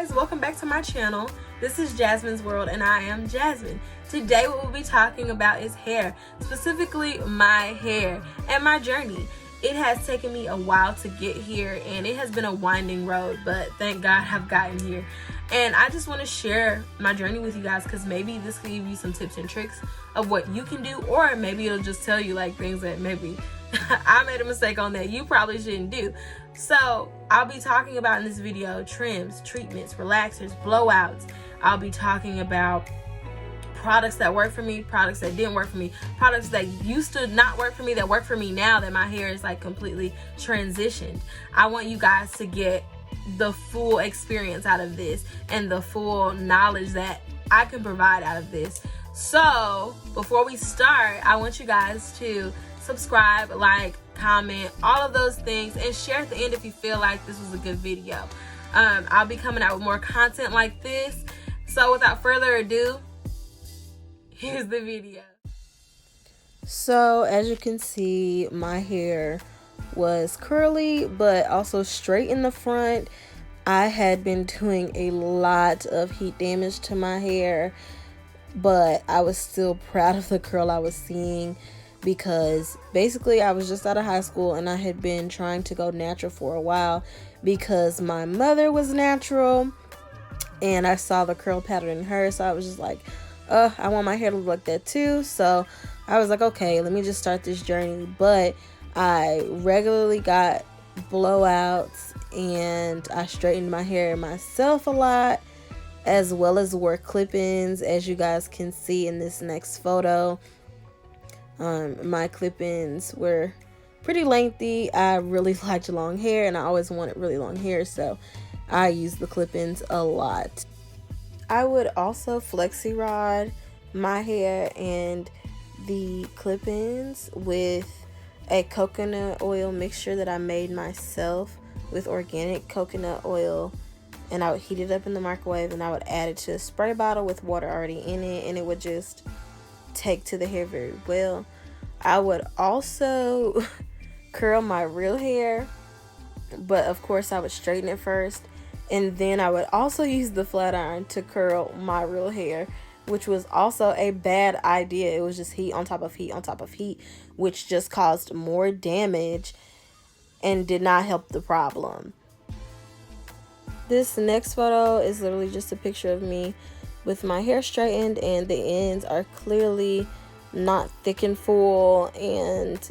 guys, welcome back to my channel. This is Jasmine's World and I am Jasmine. Today what we'll be talking about is hair, specifically my hair and my journey. It has taken me a while to get here and it has been a winding road, but thank God I've gotten here. And I just want to share my journey with you guys because maybe this could give you some tips and tricks of what you can do, or maybe it'll just tell you like things that maybe I made a mistake on that you probably shouldn't do. So I'll be talking about in this video trims, treatments, relaxers, blowouts. I'll be talking about products that work for me, products that didn't work for me, products that used to not work for me that work for me now that my hair is like completely transitioned. I want you guys to get the full experience out of this and the full knowledge that I can provide out of this. So before we start, I want you guys to subscribe, like, comment, all of those things, and share at the end if you feel like this was a good video. I'll be coming out with more content like this. So without further ado, here's the video. So as you can see, my hair was curly but also straight in the front. I had been doing a lot of heat damage to my hair, but I was still proud of the curl I was seeing because basically I was just out of high school and I had been trying to go natural for a while because my mother was natural and I saw the curl pattern in her, so I was just like, I want my hair to look like that too. So I was like, okay, let me just start this journey. But I regularly got blowouts and I straightened my hair myself a lot, as well as wore clip-ins, as you guys can see in this next photo. My clip-ins were pretty lengthy. I really liked long hair and I always wanted really long hair, so I used the clip-ins a lot. I would also flexi rod my hair and the clip-ins with a coconut oil mixture that I made myself with organic coconut oil, and I would heat it up in the microwave and I would add it to a spray bottle with water already in it, and it would just take to the hair very well. I would also curl my real hair, but of course I would straighten it first, and then I would also use the flat iron to curl my real hair, which was also a bad idea. It was just heat on top of heat on top of heat, which just caused more damage and did not help the problem. This next photo is literally just a picture of me with my hair straightened, and the ends are clearly not thick and full, and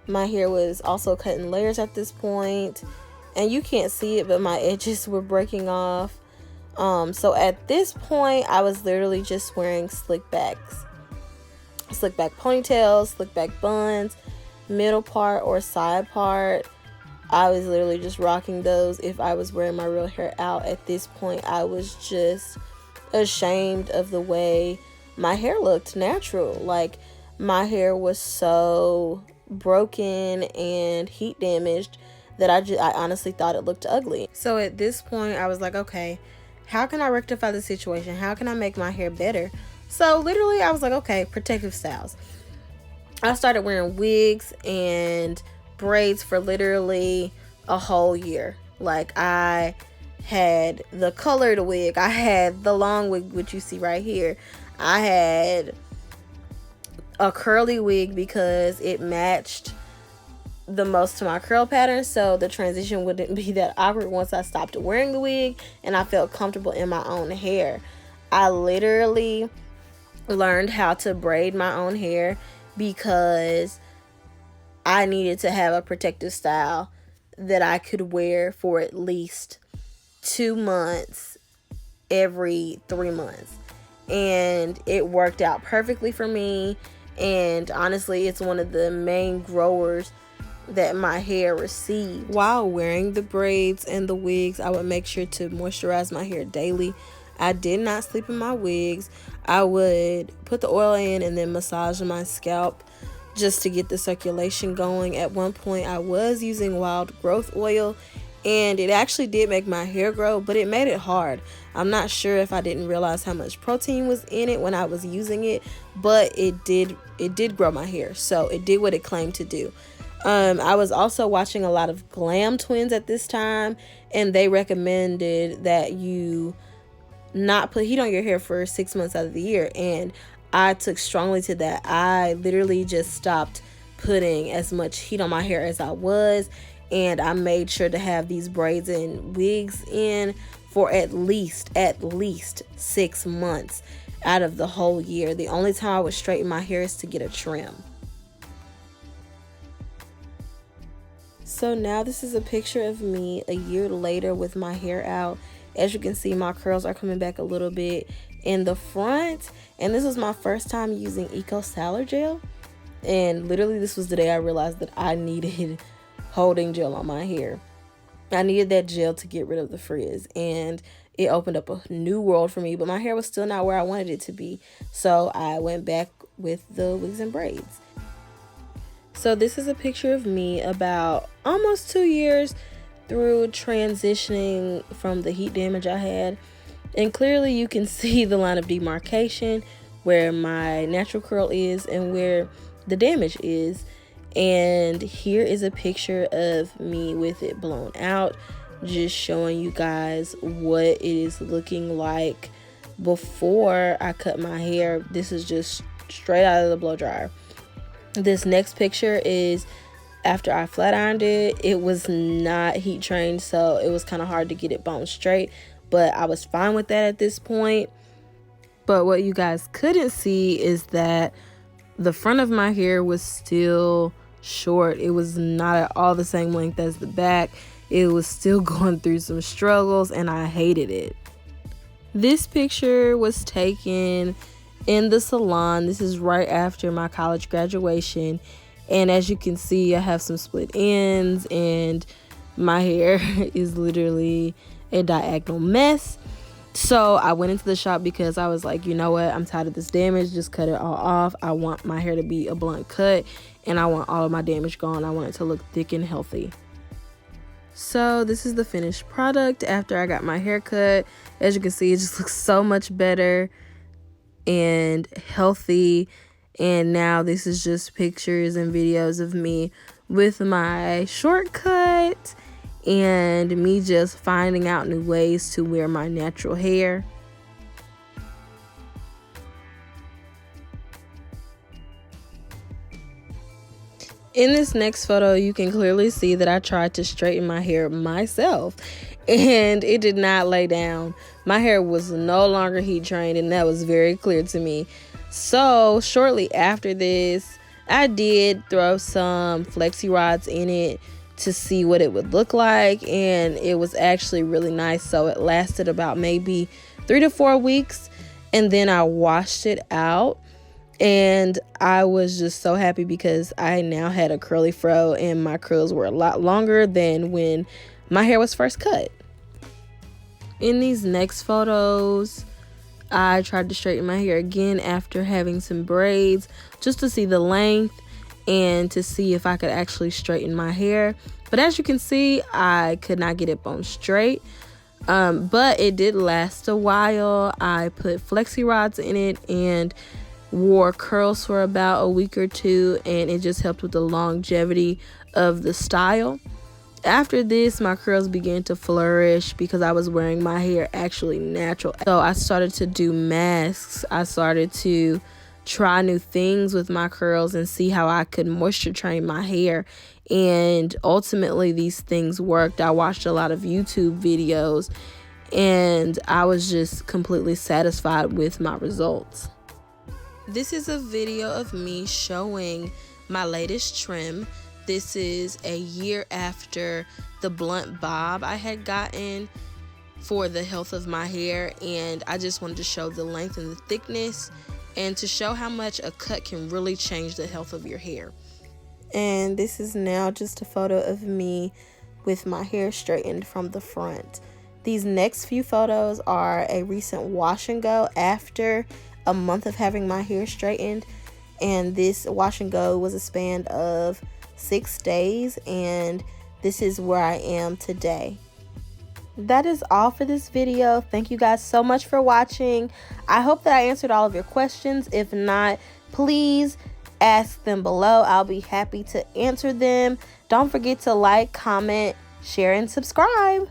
my hair was also cut in layers at this point, and you can't see it but my edges were breaking off. So at this point I was literally just wearing slick back ponytails, slick back buns, middle part or side part. I was literally just rocking those if I was wearing my real hair out. At this point I was just ashamed of the way my hair looked natural. Like, my hair was so broken and heat damaged that I honestly thought it looked ugly. So at this point I was like, okay, how can I rectify the situation? How can I make my hair better? So literally I was like, okay, protective styles. I started wearing wigs and braids for literally a whole year. Like, I had the colored wig, I had the long wig, which you see right here. I had a curly wig because it matched the most to my curl pattern, so the transition wouldn't be that awkward once I stopped wearing the wig and I felt comfortable in my own hair. I literally learned how to braid my own hair because I needed to have a protective style that I could wear for at least 2 months every 3 months, and it worked out perfectly for me. And honestly, it's one of the main growers that my hair received. While wearing the braids and the wigs, I would make sure to moisturize my hair daily. I did not sleep in my wigs. I would put the oil in and then massage my scalp just to get the circulation going. At one point I was using wild growth oil and it actually did make my hair grow, but it made it hard. I'm not sure if I didn't realize how much protein was in it when I was using it, but it did grow my hair, so it did what it claimed to do. I was also watching a lot of Glam Twins at this time, and they recommended that you not put heat on your hair for 6 months out of the year, and I took strongly to that. I literally just stopped putting as much heat on my hair as I was, and I made sure to have these braids and wigs in for at least 6 months out of the whole year. The only time I would straighten my hair is to get a trim. So now this is a picture of me a year later with my hair out. As you can see, my curls are coming back a little bit in the front, and this was my first time using Eco Styler gel, and literally this was the day I realized that I needed holding gel on my hair. I needed that gel to get rid of the frizz, and it opened up a new world for me, but my hair was still not where I wanted it to be, so I went back with the wigs and braids. So this is a picture of me about almost 2 years through transitioning from the heat damage I had, and clearly you can see the line of demarcation where my natural curl is and where the damage is. And here is a picture of me with it blown out, just showing you guys what it is looking like before I cut my hair. This is just straight out of the blow dryer. This next picture is after I flat ironed it. It was not heat trained, so it was kind of hard to get it bone straight, but I was fine with that at this point. But what you guys couldn't see is that the front of my hair was still short. It was not at all the same length as the back. It was still going through some struggles, and I hated it. This picture was taken in the salon. This is right after my college graduation, and as you can see, I have some split ends and my hair is literally a diagonal mess. So I went into the shop because I was like, you know what, I'm tired of this damage, just cut it all off. I want my hair to be a blunt cut, and I want all of my damage gone. I want it to look thick and healthy. So this is the finished product after I got my hair cut. As you can see, it just looks so much better and healthy. And now this is just pictures and videos of me with my shortcut and me just finding out new ways to wear my natural hair. In this next photo, you can clearly see that I tried to straighten my hair myself, and it did not lay down. My hair was no longer heat trained, and that was very clear to me. So shortly after this, I did throw some flexi rods in it to see what it would look like, and it was actually really nice. So it lasted about maybe 3 to 4 weeks, and then I washed it out, and I was just so happy because I now had a curly fro and my curls were a lot longer than when my hair was first cut. In these next photos, I tried to straighten my hair again after having some braids just to see the length and to see if I could actually straighten my hair. But as you can see, I could not get it bone straight. But it did last a while. I put flexi rods in it and wore curls for about a week or two, and it just helped with the longevity of the style. After this, my curls began to flourish because I was wearing my hair actually natural. So I started to do masks. I started to try new things with my curls and see how I could moisture train my hair. And ultimately, these things worked. I watched a lot of YouTube videos, and I was just completely satisfied with my results. This is a video of me showing my latest trim. This is a year after the blunt bob I had gotten for the health of my hair, and I just wanted to show the length and the thickness and to show how much a cut can really change the health of your hair. And this is now just a photo of me with my hair straightened from the front. These next few photos are a recent wash and go after a month of having my hair straightened, and this wash and go was a span of 6 days, and this is where I am today. That is all for this video. Thank you guys so much for watching. I hope that I answered all of your questions. If not, please ask them below. I'll be happy to answer them. Don't forget to like, comment, share, and subscribe.